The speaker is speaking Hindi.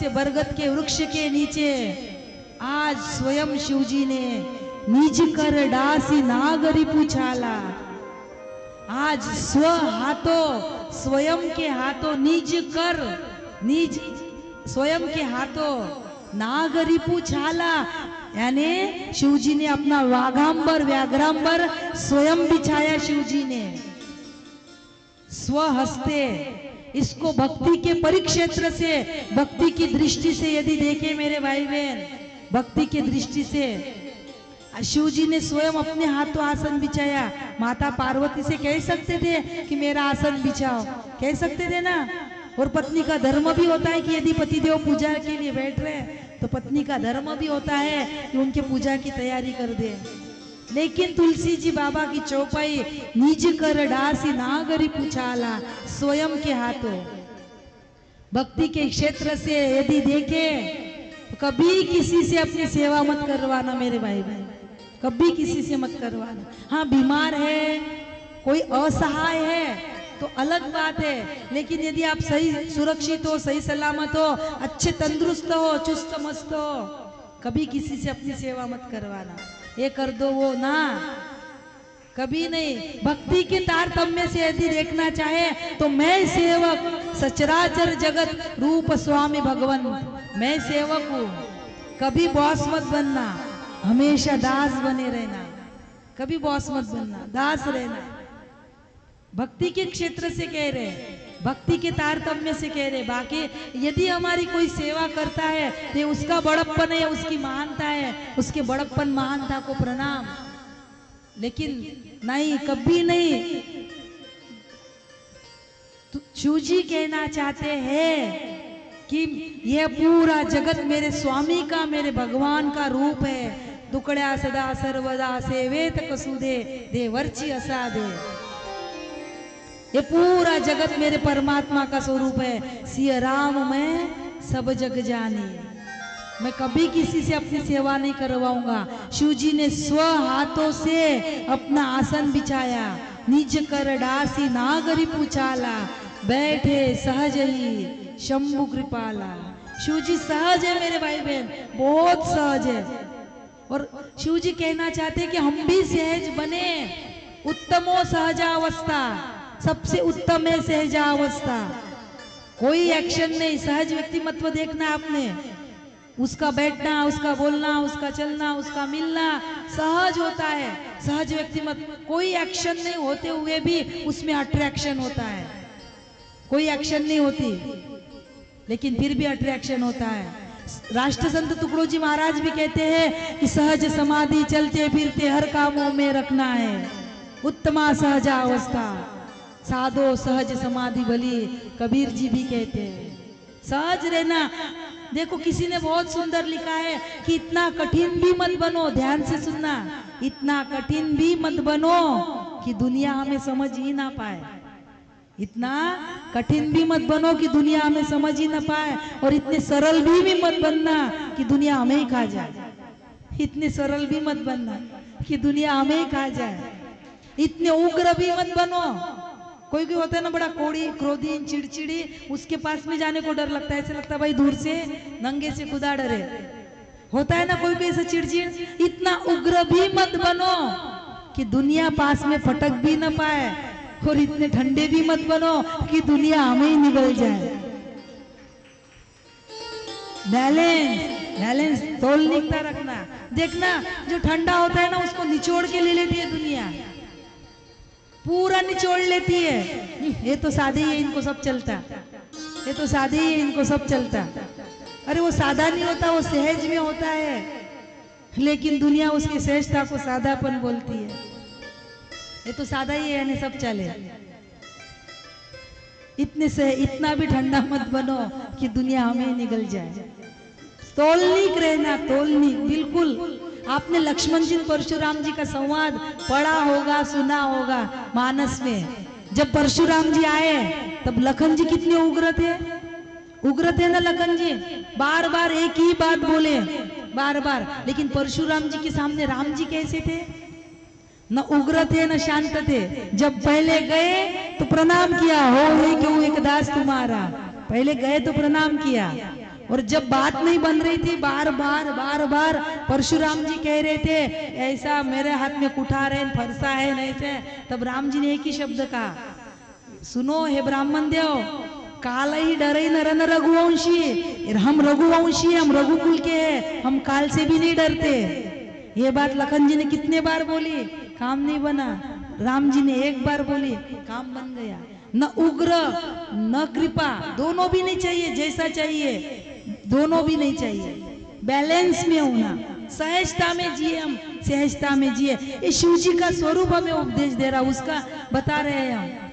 से बरगद के वृक्ष के नीचे आज स्वयं शिवजी ने निज कर डासी नागरी पूछाला। आज स्व हाथों स्वयं के हाथों निज कर निज स्वयं के हाथों नागरी पूछाला, यानी शिवजी ने अपना वाघांबर व्याघ्रांबर स्वयं बिछाया। शिवजी ने स्व हस्ते इसको भक्ति के परिक्षेत्र से, भक्ति की दृष्टि से यदि देखें मेरे भाई बहन, भक्ति की दृष्टि से शिवजी ने स्वयं अपने हाथों आसन बिछाया। माता पार्वती से कह सकते थे कि मेरा आसन बिछाओ, कह सकते थे ना। और पत्नी का धर्म भी होता है कि यदि पतिदेव पूजा के लिए बैठ रहे तो पत्नी का धर्म भी होता है कि उनके पूजा की तैयारी कर दे। लेकिन तुलसी जी बाबा की चौपाई निज कर डासी नागरी पूछाला, स्वयं के हाथों। भक्ति के क्षेत्र से यदि देखे तो कभी किसी से अपनी सेवा मत करवाना मेरे भाई बहन, कभी किसी से मत करवाना। हाँ, बीमार है, कोई असहाय है तो अलग बात है, लेकिन यदि आप सही सुरक्षित हो, सही सलामत हो, अच्छे तंदुरुस्त हो, चुस्त मस्त हो, कभी किसी से अपनी सेवा मत करवाना। ये कर दो वो ना, कभी नहीं। भक्ति के तारतम्य से यदि देखना चाहे तो मैं सेवक सचराचर जगत रूप स्वामी भगवान, मैं सेवक हूँ। कभी बॉस मत बनना, हमेशा दास बने रहना। कभी बॉस मत बनना, दास रहना। भक्ति के क्षेत्र से कह रहे, भक्ति के तारतम्य से कह रहे। बाकी यदि हमारी कोई सेवा करता है तो उसका बड़प्पन है, उसकी महानता है, उसके बड़प्पन महानता को प्रणाम। लेकिन नहीं, कभी नहीं। तो शिवजी कहना चाहते हैं कि यह पूरा जगत मेरे स्वामी का, मेरे भगवान का रूप है। दुकड़या सदा सर्वदा सेवेत कसुदे दे वर्ची असादे। ये पूरा जगत मेरे परमात्मा का स्वरूप है। सिया राम मैं सब जग जानी। मैं कभी किसी से अपनी सेवा नहीं करवाऊंगा। शिवजी ने स्व हाथों से अपना आसन बिछाया, निज कर डासी नागरी पूछाला, बैठे सहज ही शंभु कृपाला। शिवजी सहज है मेरे भाई बहन, बहुत सहज है। और शिवजी कहना चाहते हैं कि हम भी सहज बने। उत्तमो सहजावस्था, सबसे उत्तम है सहजावस्था। कोई एक्शन नहीं, सहज व्यक्तिमत्व देखना आपने। उसका बैठना, उसका बोलना, उसका चलना, उसका मिलना सहज होता है। सहज व्यक्तिमत्व, कोई एक्शन नहीं होते हुए भी उसमें अट्रैक्शन होता है। कोई एक्शन नहीं होती लेकिन फिर भी अट्रैक्शन होता है। राष्ट्र संत तुकडोजी महाराज भी कहते हैं कि सहज समाधि चलते फिरते हर कामों में रखना है। उत्तमा सहजावस्था साधो सहज समाधि भली, कबीर जी भी कहते हैं। सहज रहना। देखो किसी ने बहुत सुंदर लिखा है कि इतना कठिन भी मत बनो, ध्यान से सुनना, इतना कठिन भी मत बनो कि दुनिया हमें समझ ही ना पाए। इतना कठिन भी मत बनो कि दुनिया हमें समझ ही ना पाए, और इतने सरल भी मत बनना कि दुनिया हमें ही खा जाए। इतने सरल भी मत बनना कि दुनिया हमें ही खा जाए। इतने उग्र भी मत बनो। कोई कोई होता है ना बड़ा कोड़ी, क्रोधी, चिड़चिड़ी, उसके पास में जाने को डर लगता है। ऐसे लगता है भाई दूर से नंगे से खुदा डरे। होता है ना कोई कोई ऐसा चिड़चिड़। इतना उग्र भी मत बनो कि दुनिया पास में फटक भी ना पाए, और इतने ठंडे भी मत बनो कि दुनिया हमें ही निगल जाए। बैलेंस, बैलेंस, तौलनीकता रखना। देखना जो ठंडा होता है ना उसको निचोड़ के ले लेती है दुनिया, पूरा निचोड़ लेती है। ये तो सादे ही है, इनको सब चलता। ये तो सादे ही है, इनको सब चलता। अरे वो सादा नहीं होता, वो सहज में होता है। लेकिन दुनिया उसकी सहजता को सादापन बोलती है। ये तो सादा ही है, यानी सब चले। इतने से इतना भी ठंडा मत बनो कि दुनिया हमें निगल जाए। तौलनीक रहना, तौलनीक बिल्कुल। आपने लक्ष्मण जी परशुराम जी का संवाद पढ़ा होगा, सुना होगा मानस में। जब परशुराम जी आए तब लखन जी कितने उग्र थे। उग्र थे ना लखन जी, बार बार एक ही बात बोले, बार बार। लेकिन परशुराम जी के सामने राम जी कैसे थे? न उग्र थे न शांत थे। जब पहले गए तो प्रणाम किया, हो रे क्यों एक दास तुम्हारा। पहले गए तो प्रणाम किया, और जब बात नहीं बन रही थी, बार बार परशुराम जी कह रहे थे ऐसा मेरे हाथ में कुठार है, फरसा है, नहीं से, तब राम जी ने एक ही शब्द कहा, सुनो हे ब्राह्मण देव, काल ही डरे नर न रघुवंशी, हम रघुवंशी, हम रघुकुल के हैं, हम काल से भी नहीं डरते। ये बात लखन जी ने कितने बार बोली, काम नहीं बना। राम जी ने एक बार बोली, काम बन गया। न उग्र न कृपा, दोनों भी नहीं चाहिए, जैसा चाहिए दोनों भी नहीं चाहिए, बैलेंस में होना, सहजता में जिए, हम सहजता में जिए। ये शिव जी का स्वरूप हमें उपदेश दे रहा, उसका बता रहे हैं हम।